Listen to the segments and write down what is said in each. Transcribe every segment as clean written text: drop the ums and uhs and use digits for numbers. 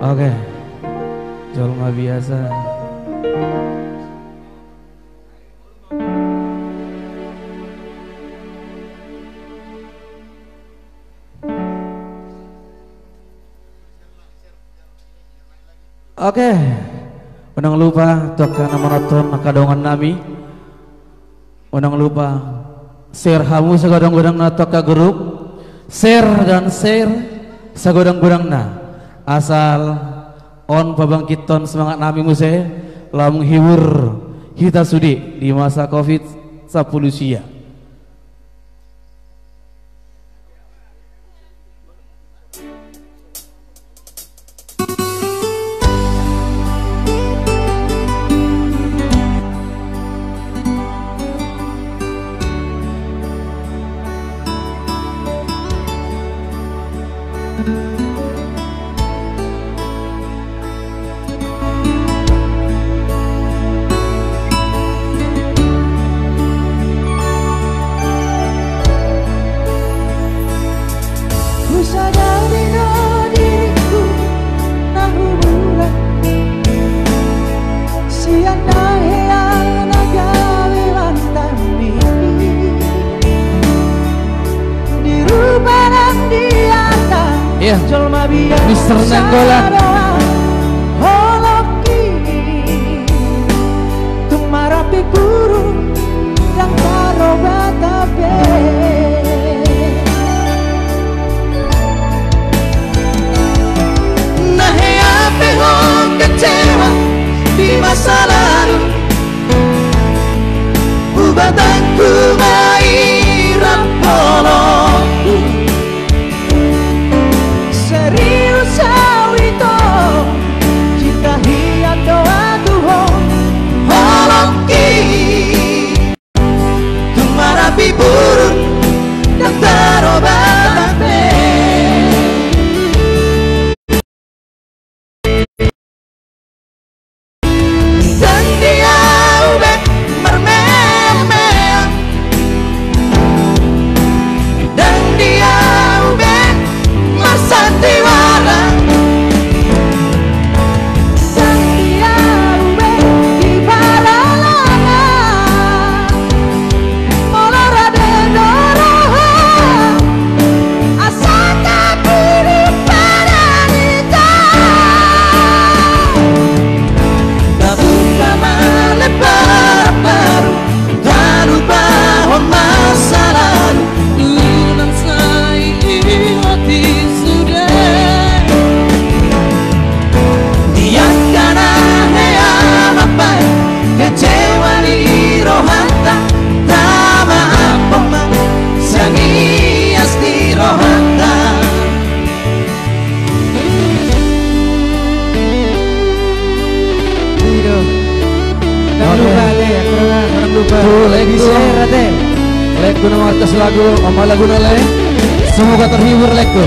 Oke, Jolma biasa. Oke, unang lupa toka nama monoton kadongan nami. Unang lupa share hamu sagodang-godang na toka grup. Share dan share sagodang-godang na. Asal on pabangkiton semangat nami muse lah menghibur kita sudi di masa Covid 10 sia. Mister Nenggolan tumarapi guru dan karobatabe nahe ape hong kecewa di masa lalu ubatanku mairam polongku serius awito jika hiat doa Tuhan holongki tumarapi burung dan tarobatabe dan dia ube mermeh dan dia ube sandiwara dan dia ube di balalana molara de doroha asaka puri padanita tabuka malebar baru tak lupa masa lalu lunan saya hati kecewa di rohanta tama apa sangias di rohanta jangan lupa deh jangan lupa lagi share deh lekku nama atas lagu oma lagu nale semoga terhibur lekku.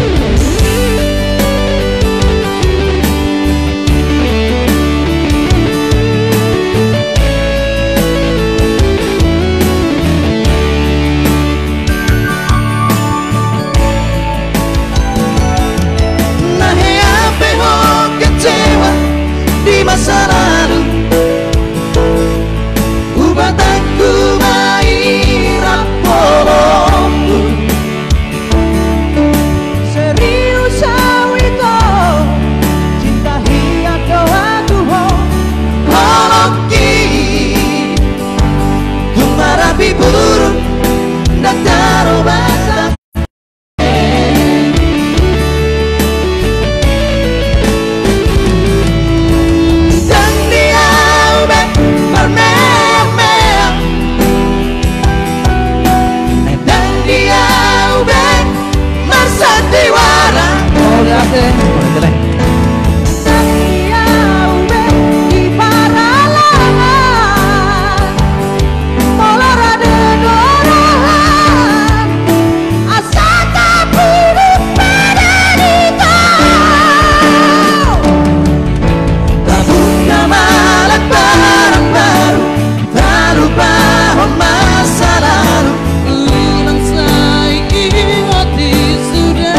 Masa lalu ubatanku mairap polongku serius awito cinta hiat doa Tuhan holongki tumarapi burung dan tarobata sandiwara oh gracias dia ube di paralana molara de dorohan asaka puri padanita tabuka malak barang baru tak lupa masa lalu lunan saya hati sudah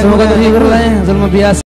Semoga terhibur lah ya, biasa.